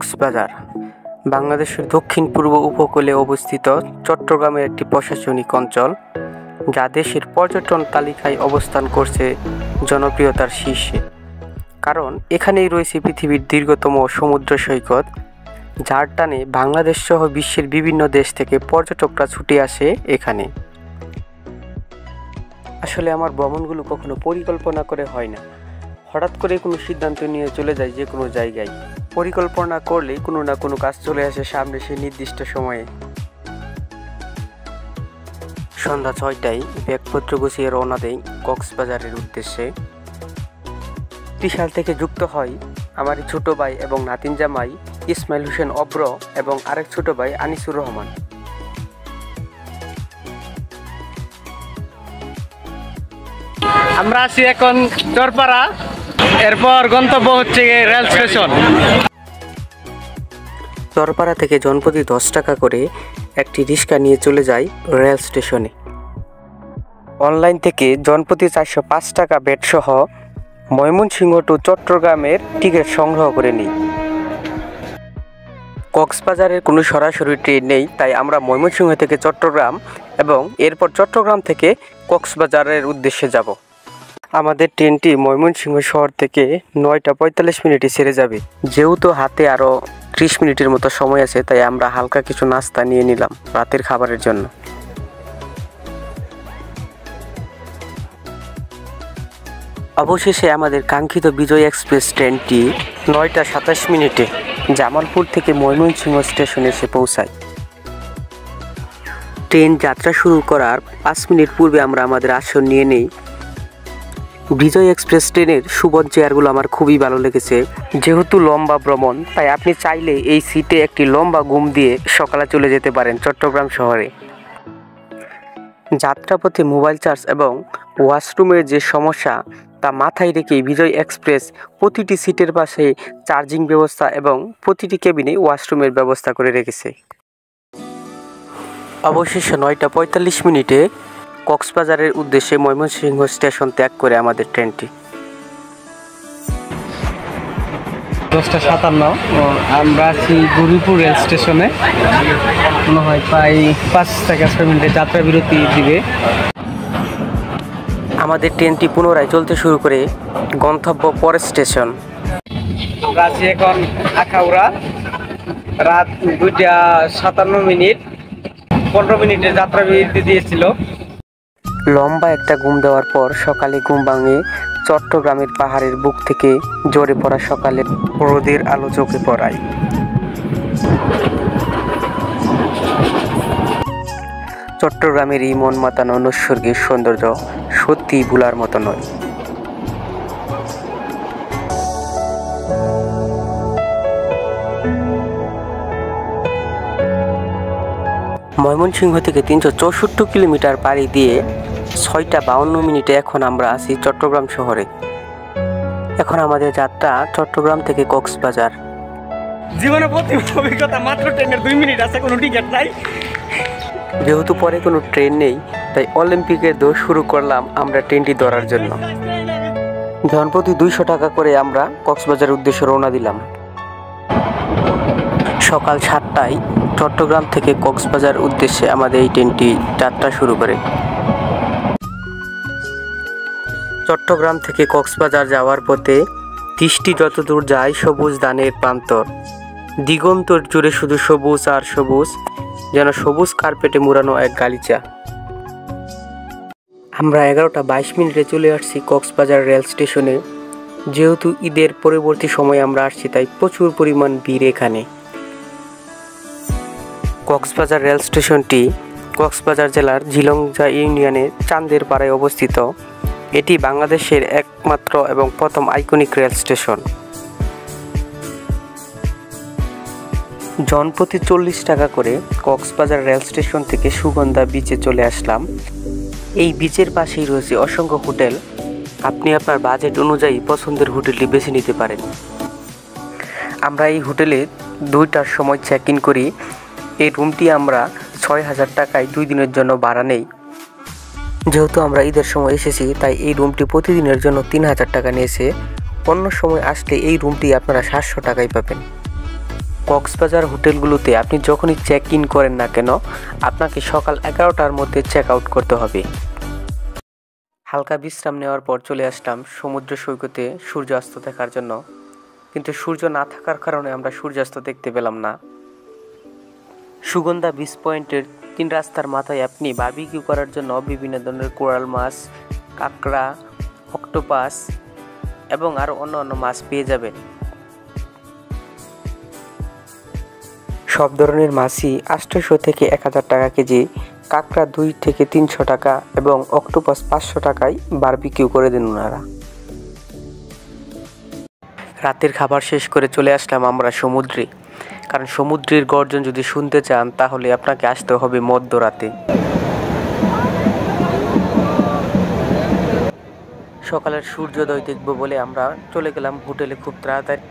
কক্সবাজার বাংলাদেশের দক্ষিণ-পূর্ব উপকূলে অবস্থিত চট্টগ্রামের একটি প্রশাসনিক অঞ্চল, যা দেশের পর্যটন তালিকায় অবস্থান করছে জনপ্রিয়তার শীর্ষে। কারণ এখানেই রয়েছে পৃথিবীর দীর্ঘতম সমুদ্র সৈকত, যার টানে বাংলাদেশ সহ বিশ্বের বিভিন্ন দেশ থেকে পর্যটকরা ছুটে আসে এখানে। আসলে আমার ভ্রমণগুলো কখনো পরিকল্পনা করে হয় না, হঠাৎ করে কোনো সিদ্ধান্ত নিয়ে চলে যায় যে কোনো জায়গায়। পরিকল্পনা করলেই কোনো না কোনো কাজ চলে আসে সামনে সেই নির্দিষ্ট সময়ে। সন্ধ্যা 6টায় ব্যাগপত্র গুছিয়ে রওনা দেই কক্সবাজারের উদ্দেশ্যে। ত্রিশাল থেকে যুক্ত হয় আমার ছোট ভাই এবং নাতিন জামাই ইসমাইল হোসেন অব্র এবং আরেক ছোট ভাই আনিসুর রহমান। আমরা আছি এখন চরপাড়া, এরপর গন্তব্য হচ্ছে রেল স্টেশন। চরপাড়া থেকে জনপ্রতি 10 টাকা করে একটি রিক্সা নিয়ে চলে যায় রেল স্টেশনে। অনলাইন থেকে জনপ্রতি 405 টাকা ভ্যাট সহ ময়মনসিংহ টু চট্টগ্রামের টিকিট সংগ্রহ করে নিই। কক্সবাজারের কোনো সরাসরি ট্রেন নেই, তাই আমরা ময়মনসিংহ থেকে চট্টগ্রাম এবং এরপর চট্টগ্রাম থেকে কক্সবাজারের উদ্দেশ্যে যাব। আমাদের ট্রেনটি ময়মনসিংহ শহর থেকে 9টা 45 মিনিটে ছেড়ে যাবে। যেহেতু হাতে আরও 30 মিনিটের মতো সময় আছে, তাই আমরা হালকা কিছু নাস্তা নিয়ে নিলাম রাতের খাবারের জন্য। অবশেষে আমাদের কাঙ্ক্ষিত বিজয় এক্সপ্রেস ট্রেনটি 9টা 27 মিনিটে জামালপুর থেকে ময়মনসিংহ স্টেশনে এসে পৌঁছায়। ট্রেন যাত্রা শুরু করার 5 মিনিট পূর্বে আমরা আমাদের আসন নিয়ে নেই। বিজয় এক্সপ্রেস ট্রেনের সুবন চেয়ারগুলো আমার খুবই ভালো লেগেছে। যেহেতু লম্বা ভ্রমণ, তাই আপনি চাইলে এই সিটে একটি লম্বা ঘুম দিয়ে সকালে চলে যেতে পারেন চট্টগ্রাম শহরে। যাত্রাপথে মোবাইল চার্জ এবং ওয়াশরুমের যে সমস্যা, তা মাথায় রেখে বিজয় এক্সপ্রেস প্রতিটি সিটের পাশে চার্জিং ব্যবস্থা এবং প্রতিটি কেবিনে ওয়াশরুমের ব্যবস্থা করে রেখেছে। অবশেষে 9টা 45 মিনিটে কক্সবাজারের উদ্দেশ্যে ময়মনসিংহ স্টেশন ত্যাগ করে আমাদের ট্রেনটি। 10টা 57 আমরা আছি গৌরীপুর রেল স্টেশনে। মনে হয় প্রায় 5 থেকে 6 মিনিটের যাত্রা বিরতি দিবে। আমাদের ট্রেনটি পুনরায় চলতে শুরু করে গন্তব্য পরের স্টেশন। আমরা আছি এখন আখাউড়া। রাত 2টা 57 মিনিট, 15 মিনিটের যাত্রা বিরতি দিয়েছিল। লম্বা একটা ঘুম দেওয়ার পর সকালে ঘুম ভাঙে চট্টগ্রামের পাহাড়ের বুক থেকে ঝরে পড়া সকালের রোদের আলো চোখে পড়ায়। চট্টগ্রামের এই মন মাতানো নৈসর্গিক সৌন্দর্য সত্যিই ভোলার মতো নয়। ময়মনসিংহ থেকে 364 কিলোমিটার পাড়ি দিয়ে 6টা 52 মিনিটে এখন আমরা আছি চট্টগ্রাম শহরে। এখন আমাদের যাত্রা চট্টগ্রাম থেকে কক্সবাজার। জীবনে প্রথম অভিজ্ঞতা, মাত্র ট্রেনের 2 মিনিট আছে, কোনো টিকিট নাই। যেহেতু পরে কোনো ট্রেন নেই, তাই অলিম্পিকের দৌড় শুরু করলাম আমরা ট্রেনটি ধরার জন্য। জনপ্রতি 200 টাকা করে আমরা কক্সবাজারের উদ্দেশ্যে রওনা দিলাম। সকাল 7টায় চট্টগ্রাম থেকে কক্সবাজার উদ্দেশ্যে আমাদের এই ট্রেনটি যাত্রা শুরু করে। চট্টগ্রাম থেকে কক্সবাজার যাওয়ার পথে দৃষ্টি যতদূর যায় সবুজ ধানের প্রান্তর, দিগন্তর জুড়ে শুধু সবুজ আর সবুজ, যেন সবুজ কার্পেটে মুড়ানো এক গালিচা। আমরা 11টা 22 মিনিটে চলে আসছি কক্সবাজার রেল স্টেশনে। যেহেতু ঈদের পরবর্তী সময় আমরা আসছি, তাই প্রচুর পরিমাণ ভিড় এখানে। কক্সবাজার রেল স্টেশনটি কক্সবাজার জেলার ঝিলংজা ইউনিয়নের চান্দের পাড়ায় অবস্থিত। এটি বাংলাদেশের একমাত্র এবং প্রথম আইকনিক রেল স্টেশন। জনপ্রতি 40 টাকা করে কক্সবাজার রেল স্টেশন থেকে সুগন্ধা বিচে চলে আসলাম। এই বিচের পাশেই রয়েছে অসংখ্য হোটেল। আপনি আপনার বাজেট অনুযায়ী পছন্দের হোটেলটি বেছে নিতে পারেন। আমরা এই হোটেলে 2টার সময় চেক ইন করি। এই রুমটি আমরা 6000 টাকায় 2 দিনের জন্য ভাড়া নেই। যেহেতু আমরা ঈদের সময় এসেছি, তাই এই রুমটি প্রতিদিনের জন্য 3000 টাকা নিয়েছে। অন্য সময় আসলে এই রুমটি আপনারা 700 টাকায় পাবেন। কক্সবাজার হোটেলগুলোতে আপনি যখনই চেক ইন করেন না কেন আপনাকে সকাল 11টার মধ্যে চেক আউট করতে হবে। হালকা বিশ্রাম নেওয়ার পর চলে আসলাম সমুদ্র সৈকতে সূর্যাস্ত দেখার জন্য, কিন্তু সূর্য না থাকার কারণে আমরা সূর্যাস্ত দেখতে পেলাম না। সুগন্ধা বিচ পয়েন্টের 3 রাস্তার মাথায় আপনি বারবিকিউ করার জন্য বিভিন্ন ধরনের কোরাল মাছ, কাঁকড়া, অক্টোপাস এবং আরও অন্য মাছ পেয়ে যাবেন। সব ধরনের মাছই 800 থেকে 1000 টাকা কেজি, কাঁকড়া 2 থেকে 300 টাকা এবং অক্টোপাস 500 টাকায় বারবিকিউ করে দেন ওনারা। রাতের খাবার শেষ করে চলে আসলাম আমরা সমুদ্রে, কারণ সমুদ্রের গর্জন যদি শুনতে চান তাহলে আপনাকে আসতে হবে মধ্যরাতে। সকালের সূর্যোদয় দেখব বলে আমরা চলে গেলাম হোটেলে খুব তাড়াতাড়ি।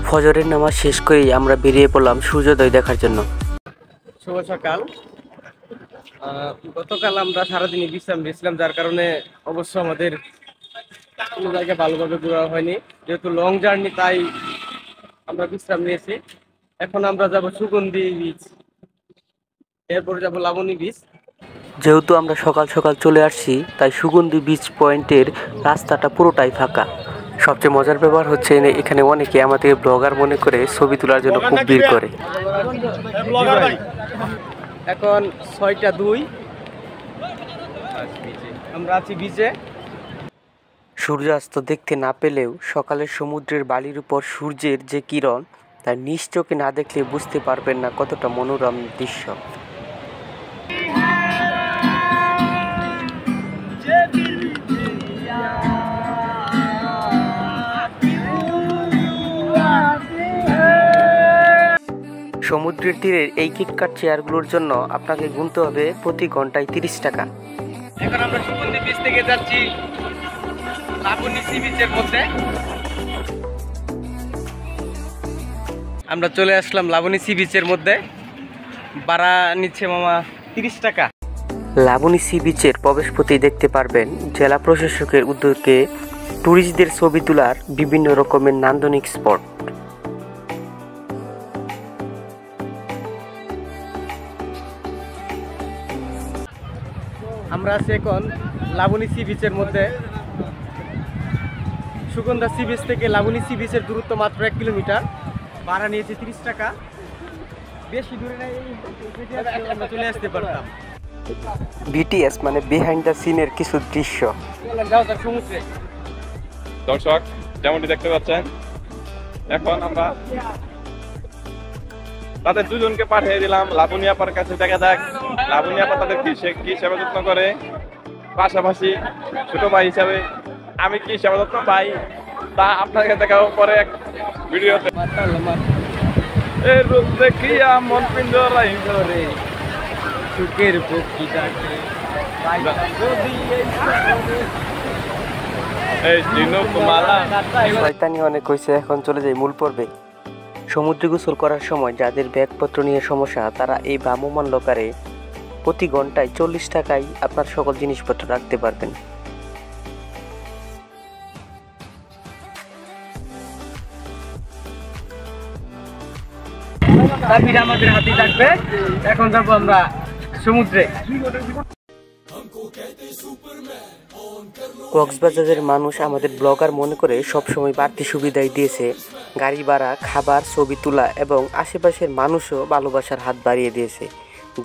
ফজরের নামাজ শেষ করেই আমরা বেরিয়ে পড়লাম সূর্যোদয় দেখার জন্য। শুভ সকাল। গতকাল আমরা সারাদিনই বিশ্রাম নিয়েছিলাম, যার কারণে অবশ্য আমাদের কোনো জায়গায় ভালোভাবে ঘোরা হয়নি। যেহেতু লং জার্নি তাই আমরা বিশ্রাম নিয়েছি। এখন আমরা যাব সুগন্ধি বিচ, এরপর যাব লাবণী বিচ। যেহেতু আমরা সকাল সকাল চলে আসছি তাই সুগন্ধি বিচ পয়েন্টের রাস্তাটা পুরোটাই ফাঁকা। সবচেয়ে মজার ব্যাপার হচ্ছে এখানে অনেকে আমাদের ব্লগার মনে করে ছবি তোলার জন্য খুব ভিড় করে। এখন 6টা 2 আমরা আছি বিচে। সূর্যাস্ত দেখতে না পেলেও সকালের সমুদ্রের বালির উপর সূর্যের যে কিরণ তা নিজ চোখে না দেখলে বুঝতে পারবেন না কতটা মনোরম দৃশ্য। সমুদ্রের তীরের এই কিটকাট চেয়ারগুলোর জন্য আপনাকে গুনতে হবে প্রতি ঘন্টায় 30 টাকা। এখন আমরা সুগন্ধি বিচ থেকে যাচ্ছি লাবণী সি বিচের মধ্যে। আমরা চলে আসলাম লাবণী সি বিচের মধ্যে। ভাড়া নিচ্ছে মামা 30 টাকা। লাবণী সি বিচের প্রবেশপথেই দেখতে পারবেন জেলা প্রশাসকের উদ্যোগে ট্যুরিস্টদের ছবি তোলার বিভিন্ন রকমের নান্দনিক স্পট। আমরা আছি এখন লাবণী সি বিচের মধ্যে। সুগন্ধা সি বিচ থেকে লাবণী সি বিচের দূরত্ব মাত্র 1 কিলোমিটার। ভাড়া নিয়েছে 30 টাকা। বেশি দূরে নাই, আমরা চলে আসতে পারতাম। বিটিএস মানে বিহাইন্ড দ্য সিনের কিছু দৃশ্য। সমুদ্রে দর্শক যেমনটি দেখতে পাচ্ছেন, এখন আমরা তাদের দুজনকে পাঠিয়ে দিলাম লাবণী আপার কাছে। দেখা যাক লাবণী আপা তাদের কি সেবা যত্ন করে, পাশাপাশি ছোট ভাই হিসাবে আমি কি সেবা যত্ন পাই তা আপনাকে দেখাবো পরে এক ভিডিওতে। এই রূপ দেখিয়া মন পিঞ্জরাই ধরে সুখের পক্ষী ডাকে এই ঝিনুকমালা। শয়তানি অনেক হয়েছে, এখন চলে যাই মূল পর্বে। সমুদ্রে গোসল করার সময় যাদের ব্যাগপত্র নিয়ে সমস্যা তারা এই ভ্রাম্যমাণ লকারে প্রতি ঘন্টায় 40 টাকায় আপনার সকল জিনিসপত্র রাখতে পারবেন। তারপরে আমাদের হাতে থাকবে। এখন যাবো আমরা সমুদ্রে। কক্সবাজারের মানুষ আমাদের ব্লগার মনে করে সবসময় বাড়তি সুবিধাই দিয়েছে। গাড়ি ভাড়া, খাবার, ছবি তোলা এবং আশেপাশের মানুষও ভালোবাসার হাত বাড়িয়ে দিয়েছে,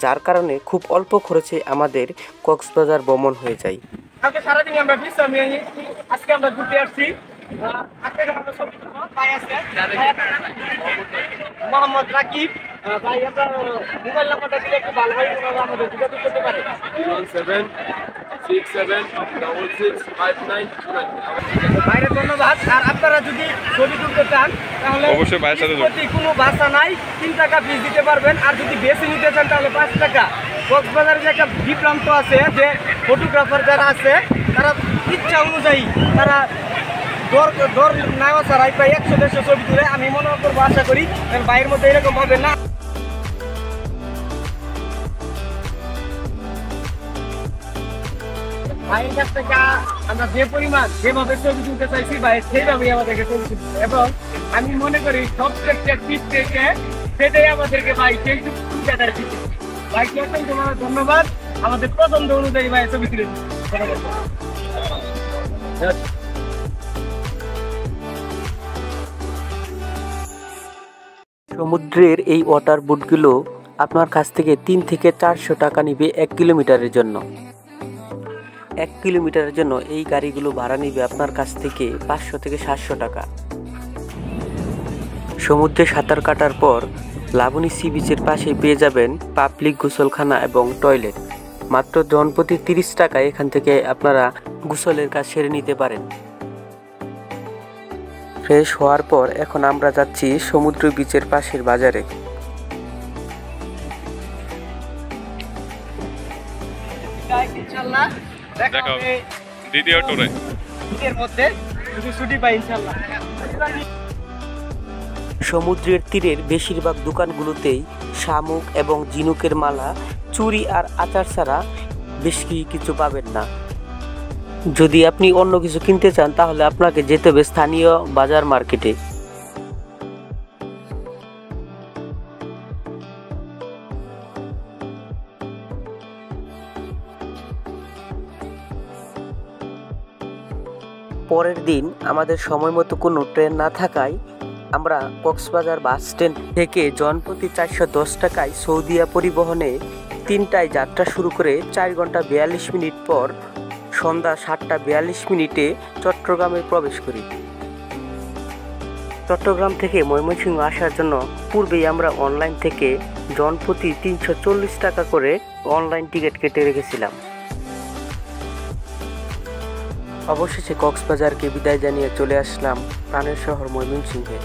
যার কারণে খুব অল্প খরচে আমাদের কক্সবাজার ভ্রমণ হয়ে যায়। কালকে সারাদিন আমরা বিশ্রাম নিয়ে আজকে আমরা ঘুরতে আসছি। মোহাম্মদ রাকিব ভাই, আপনার মোবাইল নাম্বারটা দিলে একটু ভালো হয়, আমাদের যোগাযোগ করতে পারে। 17676659। বাইরে ধন্যবাদ। আর আপনারা যদি ছবি তুলতে চান তাহলে অবশ্যই ভাইয়ের সাথে যোগাযোগ। কোনো ভাষা নাই, 3 টাকা ফিস দিতে পারবেন। আর যদি বেশি নিতে চান তাহলে 5 টাকা। কক্সবাজারে যে একটা বিভ্রান্ত আছে যে ফটোগ্রাফার যারা আছে তারা ইচ্ছা অনুযায়ী তারা দর নেওয়া ছাড়াই প্রায় 100-150 ছবি তুলে। আমি মনে করবো, আশা করি বাইরের মধ্যে এরকম পাবে না। ভাইয়ের কাছ থেকে আমরা যে পরিমাণ যেভাবে ছবি তুলতে চাইছি ভাই সেইভাবেই আমাদেরকে ছবি তুলতে হবে। এবং আমি মনে করি সবচেয়ে টিপ থেকে সেটাই আমাদেরকে ভাই সেইটুকু সুবিধাটা দিচ্ছে। ভাইকে অসংখ্য ধন্যবাদ, আমাদের পছন্দ অনুযায়ী ভাই ছবি তুলে দিচ্ছে। সমুদ্রের এই ওয়াটার বোটগুলো আপনার কাছ থেকে 3 থেকে 400 টাকা নিবে 1 কিলোমিটারের জন্য। 1 কিলোমিটারের জন্য এই গাড়িগুলো ভাড়া নিবে আপনার কাছ থেকে 500 থেকে 700 টাকা। সমুদ্রে সাঁতার কাটার পর লাবণী সি বিচের পাশে পেয়ে যাবেন পাবলিক গোসলখানা এবং টয়লেট। মাত্র জনপ্রতি 30 টাকায় এখান থেকে আপনারা গোসলের কাজ সেরে নিতে পারেন। ফ্রেশ হওয়ার পর এখন আমরা যাচ্ছি সমুদ্র বিচের পাশের বাজারে। ইনশাআল্লাহ দেখা হবে দ্বিতীয় টুরে এর মধ্যে যদি ছুটি পাই ইনশাআল্লাহ। সমুদ্রের তীরের বেশিরভাগ দোকানগুলোতেই শামুক এবং ঝিনুকের মালা, চুড়ি আর আচার ছাড়া বেশি কিছু পাবেন না। যদি আপনি অন্য কিছু কিনতে চান তাহলে আপনাকে যেতে হবে স্থানীয় বাজার মার্কেটে। পরের দিন আমাদের সময় মতো কোনো ট্রেন না থাকায় আমরা কক্সবাজার বাস স্ট্যান্ড থেকে জনপ্রতি 410 টাকায় সৌদিয়া পরিবহনে 3টায় যাত্রা শুরু করে 4 ঘন্টা 42 মিনিট পর সন্ধ্যা 7টা 42 মিনিটে চট্টগ্রামে প্রবেশ করি। চট্টগ্রাম থেকে ময়মনসিংহ আসার জন্য পূর্বেই আমরা অনলাইন থেকে জনপ্রতি 340 টাকা করে অনলাইন টিকিট কেটে রেখেছিলাম। অবশেষে কক্সবাজারকে বিদায় জানিয়ে চলে আসলাম প্রাণের শহর ময়মনসিংহে।